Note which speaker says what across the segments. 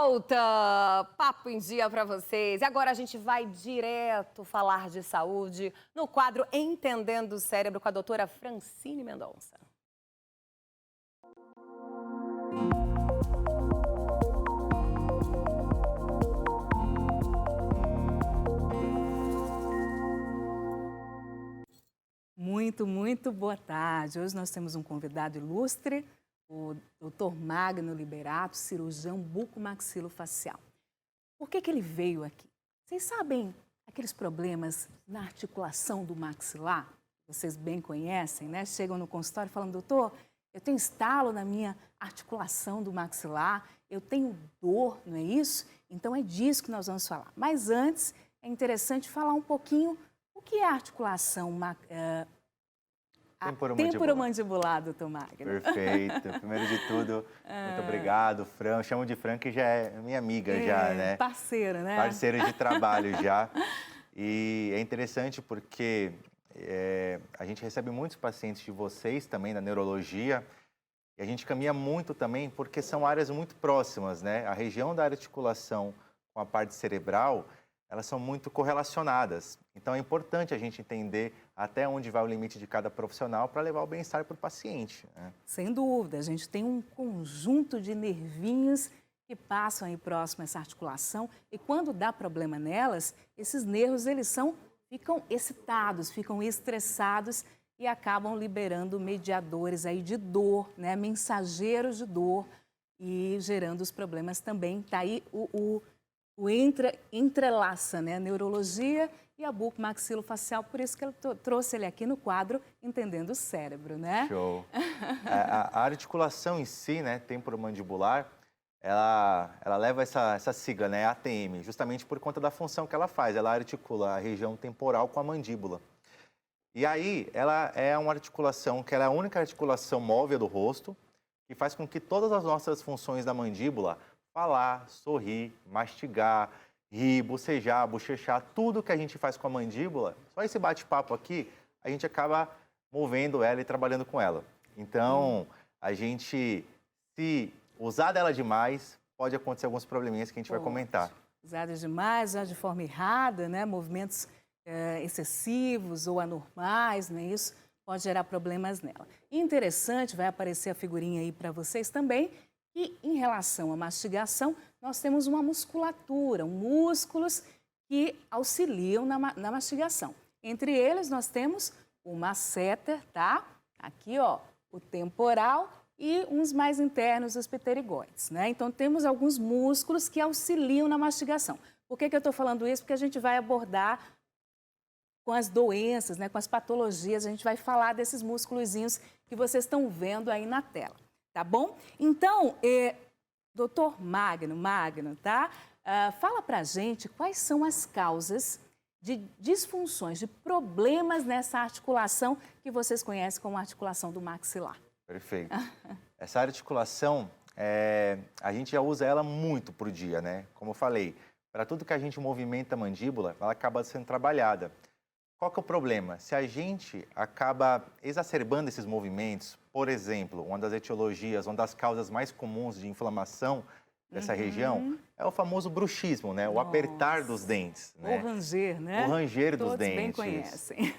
Speaker 1: volta! Papo em dia para vocês. E agora a gente vai direto falar de saúde no quadro Entendendo o Cérebro com a doutora Francine Mendonça.
Speaker 2: Muito boa tarde. Hoje nós temos um convidado ilustre, o Dr. Magno Liberato, cirurgião bucomaxilofacial. Por que ele veio aqui? Vocês sabem aqueles problemas na articulação do maxilar? Vocês bem conhecem, né? Chegam no consultório falando, doutor, eu tenho estalo na minha articulação do maxilar, eu tenho dor, não é isso? Então é disso que nós vamos falar. Mas antes, é interessante falar um pouquinho o que é a articulação temporomandibular, doutor Magno?
Speaker 3: Perfeito. Primeiro de tudo, muito obrigado, Fran. Eu chamo de Fran, que já é minha amiga, já, né?
Speaker 2: Parceiro, né?
Speaker 3: Parceiro de trabalho já. E é interessante porque a gente recebe muitos pacientes de vocês também, da neurologia, e a gente caminha muito também porque são áreas muito próximas, né? A região da articulação com a parte cerebral, elas são muito correlacionadas. Então, é importante a gente entender até onde vai o limite de cada profissional para levar o bem-estar para o paciente, né? Sem dúvida.
Speaker 2: A gente tem um conjunto de nervinhos que passam aí próximo a essa articulação e quando dá problema nelas, esses nervos ficam excitados, ficam estressados e acabam liberando mediadores aí de dor, né? Mensageiros de dor e gerando os problemas também. Tá aí entrelaça, né? A neurologia e a bucomaxilofacial, por isso que eu trouxe ele aqui no quadro Entendendo o Cérebro, né?
Speaker 3: Show! A articulação em si, né, temporomandibular, ela leva essa sigla, né, ATM, justamente por conta da função que ela faz. Ela articula a região temporal com a mandíbula. E aí, ela é uma articulação que ela é a única articulação móvel do rosto, que faz com que todas as nossas funções da mandíbula, falar, sorrir, mastigar, rir, bocejar, bochechar, tudo que a gente faz com a mandíbula, só esse bate-papo aqui, a gente acaba movendo ela e trabalhando com ela. Então, a gente, se usar dela demais, pode acontecer alguns probleminhas que a gente vai comentar.
Speaker 2: Usada demais, usada de forma errada, né? Movimentos excessivos ou anormais, não é isso? Pode gerar problemas nela. E interessante, vai aparecer a figurinha aí para vocês também, e em relação à mastigação, nós temos uma musculatura, músculos que auxiliam na mastigação. Entre eles, nós temos o masseter, tá? Aqui, ó, o temporal e uns mais internos, os pterigoides, né? Então, temos alguns músculos que auxiliam na mastigação. Por que eu estou falando isso? Porque a gente vai abordar com as doenças, né? Com as patologias, a gente vai falar desses músculozinhos que vocês estão vendo aí na tela. Tá bom? Então, doutor Magno, tá? Fala pra gente quais são as causas de disfunções, de problemas nessa articulação que vocês conhecem como articulação do maxilar.
Speaker 3: Perfeito. Essa articulação, a gente já usa ela muito por dia, né? Como eu falei, para tudo que a gente movimenta a mandíbula, ela acaba sendo trabalhada. Qual que é o problema? Se a gente acaba exacerbando esses movimentos, por exemplo, uma das etiologias, uma das causas mais comuns de inflamação dessa região é o famoso bruxismo, né? O apertar dos dentes, né?
Speaker 2: O ranger, né?
Speaker 3: O ranger dos dentes.
Speaker 2: Todos bem conhecem.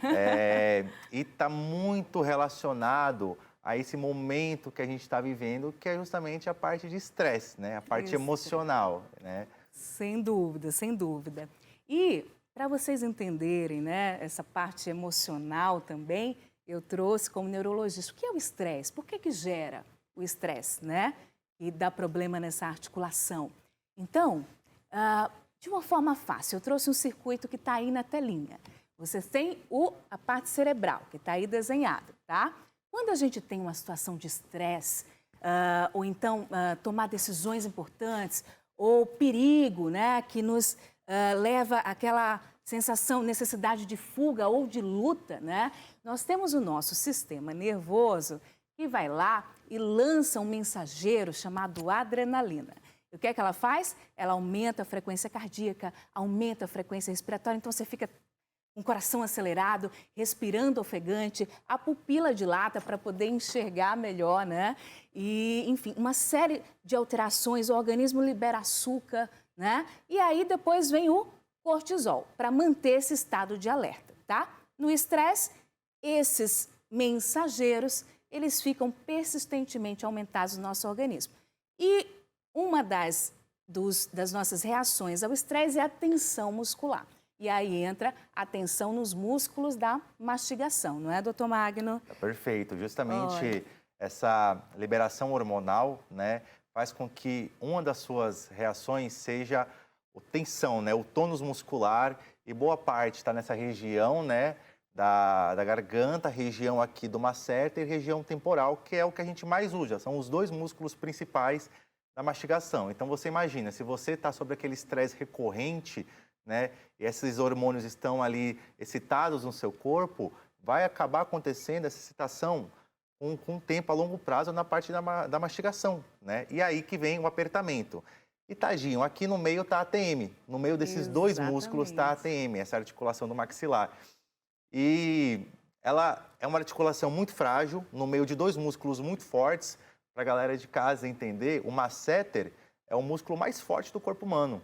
Speaker 3: E está muito relacionado a esse momento que a gente está vivendo, que é justamente a parte de estresse, né? A parte emocional, né?
Speaker 2: Sem dúvida, sem dúvida. E para vocês entenderem, né, essa parte emocional também, eu trouxe como neurologista. O que é o estresse? Por que gera o estresse, né? E dá problema nessa articulação. Então, de uma forma fácil, eu trouxe um circuito que está aí na telinha. Vocês têm a parte cerebral, que está aí desenhada, tá? Quando a gente tem uma situação de estresse, ou então tomar decisões importantes, ou perigo, né, que nos leva àquela sensação, necessidade de fuga ou de luta, né? Nós temos o nosso sistema nervoso que vai lá e lança um mensageiro chamado adrenalina. E o que é que ela faz? Ela aumenta a frequência cardíaca, aumenta a frequência respiratória, então você fica um coração acelerado, respirando ofegante, a pupila dilata para poder enxergar melhor, né? E, enfim, uma série de alterações, o organismo libera açúcar, né? E aí depois vem o cortisol, para manter esse estado de alerta, tá? No estresse, esses mensageiros, eles ficam persistentemente aumentados no nosso organismo. E uma das nossas reações ao estresse é a tensão muscular. E aí entra a tensão nos músculos da mastigação, não é, doutor Magno?
Speaker 3: É perfeito. Justamente essa liberação hormonal, né, faz com que uma das suas reações seja a tensão, né, o tônus muscular, e boa parte está nessa região, né, da garganta, região aqui do masseter e região temporal, que é o que a gente mais usa. São os dois músculos principais da mastigação. Então, você imagina, se você está sob aquele estresse recorrente, né, e esses hormônios estão ali excitados no seu corpo, vai acabar acontecendo essa excitação com tempo a longo prazo na parte da mastigação, né? E aí que vem o apertamento. E tadinho, aqui no meio está a ATM, no meio desses dois músculos está a ATM, essa articulação do maxilar. E ela é uma articulação muito frágil, no meio de dois músculos muito fortes. Para a galera de casa entender, o masseter é o músculo mais forte do corpo humano.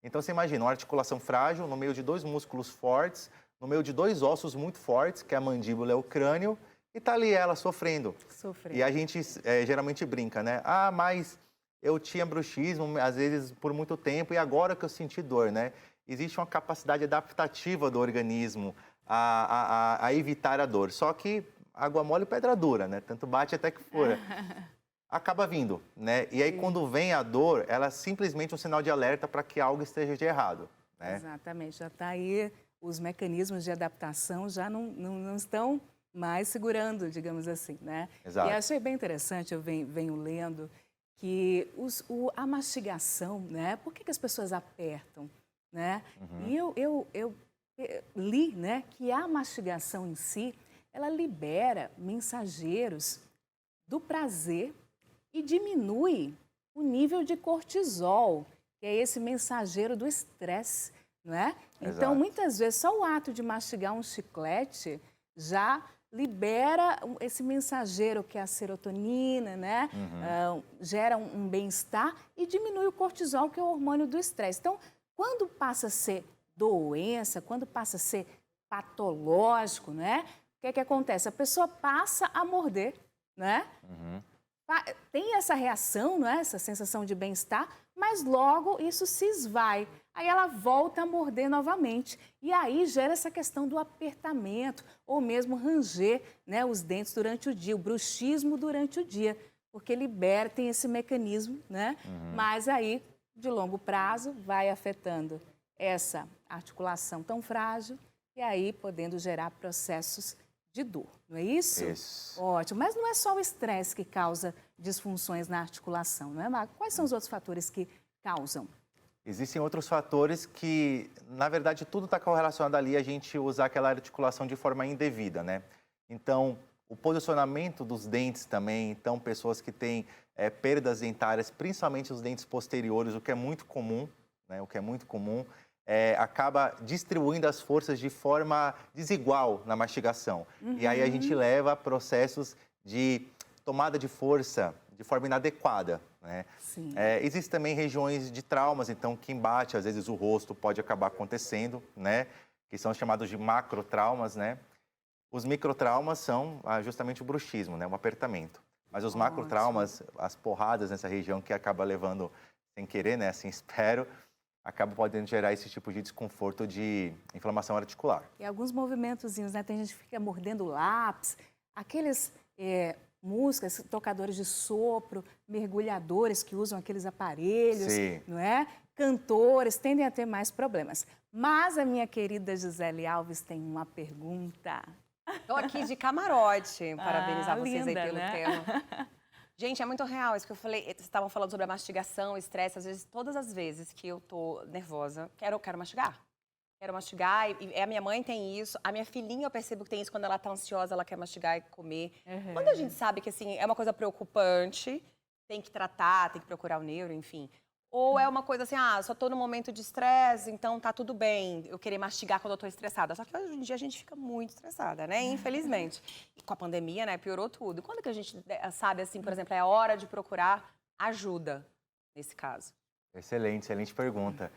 Speaker 3: Então, você imagina, uma articulação frágil, no meio de dois músculos fortes, no meio de dois ossos muito fortes, que é a mandíbula e o crânio, e tá ali ela sofrendo. E a gente geralmente brinca, né? Ah, mas eu tinha bruxismo, às vezes, por muito tempo, e agora que eu senti dor, né? Existe uma capacidade adaptativa do organismo a evitar a dor. Só que água mole e pedra dura, né? Tanto bate até que fura. Acaba vindo, né? E aí, quando vem a dor, ela é simplesmente um sinal de alerta para que algo esteja de errado, né?
Speaker 2: Exatamente, já está aí, os mecanismos de adaptação já não estão mais segurando, digamos assim, né?
Speaker 3: Exato.
Speaker 2: E achei bem interessante, eu venho lendo, que a mastigação, né? Por que as pessoas apertam, né? E eu li, né, que a mastigação em si, ela libera mensageiros do prazer e diminui o nível de cortisol, que é esse mensageiro do estresse, não é?
Speaker 3: Exato.
Speaker 2: Então, muitas vezes, só o ato de mastigar um chiclete já libera esse mensageiro que é a serotonina, né? Gera um bem-estar e diminui o cortisol, que é o hormônio do estresse. Então, quando passa a ser doença, quando passa a ser patológico, né? O que acontece? A pessoa passa a morder, né? Tem essa reação, né? Essa sensação de bem-estar, mas logo isso se esvai. Aí ela volta a morder novamente. E aí gera essa questão do apertamento, ou mesmo ranger, né, os dentes durante o dia, o bruxismo durante o dia, porque tem esse mecanismo, né? Mas aí, de longo prazo, vai afetando essa articulação tão frágil e aí podendo gerar processos de dor, não é isso?
Speaker 3: Isso.
Speaker 2: Ótimo, mas não é só o estresse que causa disfunções na articulação, não é, Marco? Quais são os outros fatores que causam?
Speaker 3: Existem outros fatores que, na verdade, tudo está correlacionado ali a gente usar aquela articulação de forma indevida, né? Então, o posicionamento dos dentes também, então, pessoas que têm perdas dentárias, principalmente os dentes posteriores, o que é muito comum, né? O que é muito comum, acaba distribuindo as forças de forma desigual na mastigação. E aí a gente leva a processos de tomada de força de forma inadequada, né?
Speaker 2: Sim.
Speaker 3: Existem também regiões de traumas, então, que embate, às vezes o rosto pode acabar acontecendo, né? Que são chamados de macrotraumas, né? Os microtraumas são justamente o bruxismo, né? Um apertamento. Mas os macrotraumas, as porradas nessa região que acaba levando sem querer, né? Assim, espero, acaba podendo gerar esse tipo de desconforto de inflamação articular.
Speaker 2: E alguns movimentozinhos, né? Tem gente que fica mordendo lápis, aqueles músicas, tocadores de sopro, mergulhadores que usam aqueles aparelhos,
Speaker 3: Sim.
Speaker 2: não é? Cantores tendem a ter mais problemas. Mas a minha querida Gisele Alves tem uma pergunta.
Speaker 1: Estou aqui de camarote, parabenizar vocês
Speaker 2: linda,
Speaker 1: aí pelo
Speaker 2: né?
Speaker 1: tema. Gente, é muito real isso que eu falei. Vocês estavam falando sobre a mastigação, estresse. Às vezes, todas as vezes que eu tô nervosa, quero mastigar. Quero mastigar. E a minha mãe tem isso. A minha filhinha, eu percebo que tem isso quando ela tá ansiosa, ela quer mastigar e comer. Quando a gente sabe que, assim, é uma coisa preocupante, tem que tratar, tem que procurar o neuro, enfim. Ou é uma coisa assim, só tô no momento de estresse, então tá tudo bem eu querer mastigar quando eu tô estressada. Só que hoje em dia a gente fica muito estressada, né? Infelizmente. E com a pandemia, né, piorou tudo. E quando que a gente sabe, assim, por exemplo, é hora de procurar ajuda nesse caso?
Speaker 3: Excelente, excelente pergunta.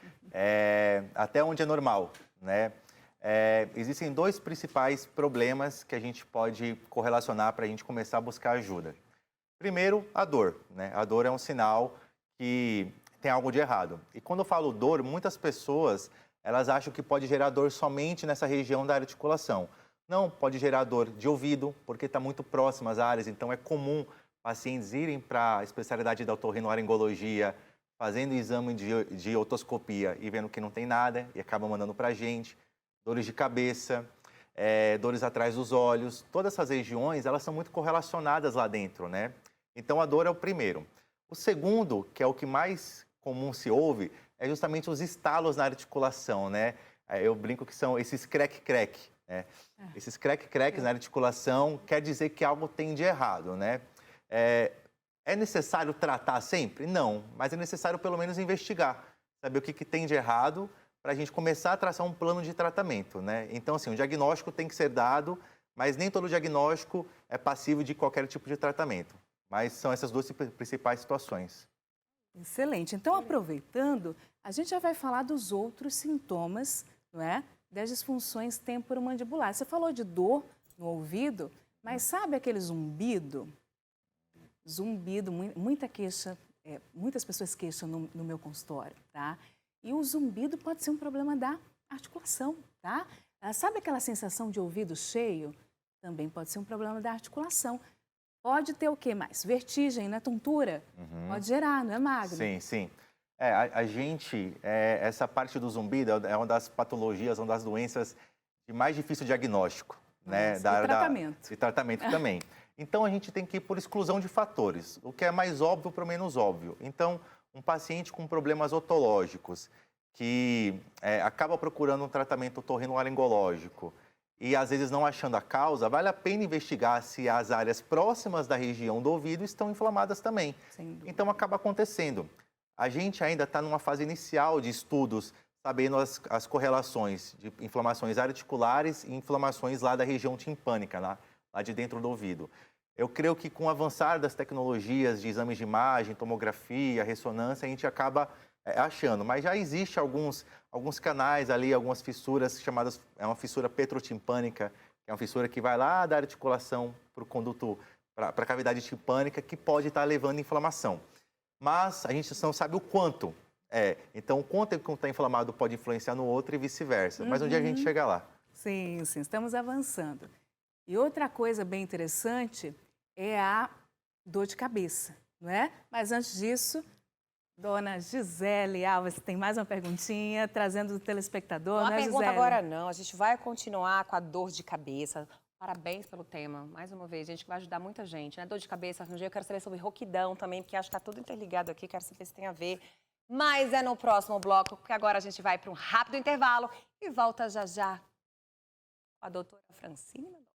Speaker 3: Até onde é normal, né? Existem dois principais problemas que a gente pode correlacionar para a gente começar a buscar ajuda. Primeiro, a dor, né? A dor é um sinal que tem algo de errado. E quando eu falo dor, muitas pessoas, elas acham que pode gerar dor somente nessa região da articulação. Não, pode gerar dor de ouvido, porque está muito próximo às áreas, então é comum pacientes irem para a especialidade da otorrinolaringologia, fazendo exame de otoscopia e vendo que não tem nada, e acabam mandando para a gente. Dores de cabeça, dores atrás dos olhos, todas essas regiões, elas são muito correlacionadas lá dentro, né? Então, a dor é o primeiro. O segundo, que é o que mais comum se ouve, é justamente os estalos na articulação, né? Eu brinco que são esses crec-crec, né? Esses crec-crecs na articulação quer dizer que algo tem de errado, né? É necessário tratar sempre? Não, mas é necessário pelo menos investigar, saber o que tem de errado para a gente começar a traçar um plano de tratamento, né? Então, assim, o diagnóstico tem que ser dado, mas nem todo diagnóstico é passível de qualquer tipo de tratamento. Mas são essas duas principais situações.
Speaker 2: Excelente. Então, aproveitando, a gente já vai falar dos outros sintomas, não é? Das disfunções temporomandibulares. Você falou de dor no ouvido, mas sabe aquele zumbido? Zumbido, muita queixa, muitas pessoas queixam no meu consultório, tá? E o zumbido pode ser um problema da articulação, tá? Sabe aquela sensação de ouvido cheio? Também pode ser um problema da articulação. Pode ter o que mais? Vertigem, né? Tontura. Pode gerar, não é, Magno?
Speaker 3: Sim, sim. A gente, essa parte do zumbido é uma das patologias, uma das doenças de mais difícil diagnóstico, né?
Speaker 2: E tratamento.
Speaker 3: E tratamento também. Então, a gente tem que ir por exclusão de fatores, o que é mais óbvio para o menos óbvio. Então, um paciente com problemas otológicos, que acaba procurando um tratamento otorrinolaringológico e às vezes não achando a causa, vale a pena investigar se as áreas próximas da região do ouvido estão inflamadas também. Então, acaba acontecendo. A gente ainda está numa fase inicial de estudos, sabendo as correlações de inflamações articulares e inflamações lá da região timpânica, lá de dentro do ouvido. Eu creio que com o avançar das tecnologias de exames de imagem, tomografia, ressonância, a gente acaba achando. Mas já existe alguns canais ali, algumas fissuras chamadas, é uma fissura petrotimpânica, que é uma fissura que vai lá da articulação para o conduto, para a cavidade timpânica, que pode estar levando inflamação. Mas a gente não sabe o quanto. Então, o quanto que um está inflamado pode influenciar no outro e vice-versa. Mas um dia a gente chega lá.
Speaker 2: Sim, estamos avançando. E outra coisa bem interessante é a dor de cabeça, não é? Mas antes disso, dona Gisele Alves tem mais uma perguntinha, trazendo do telespectador,
Speaker 1: não,
Speaker 2: né, Gisele?
Speaker 1: Não pergunta agora não, a gente vai continuar com a dor de cabeça. Parabéns pelo tema, mais uma vez, gente, que vai ajudar muita gente, né? Dor de cabeça, um dia eu quero saber sobre rouquidão também, porque acho que está tudo interligado aqui, quero saber se tem a ver. Mas é no próximo bloco, porque agora a gente vai para um rápido intervalo e volta já já com a doutora Francine Mendonça.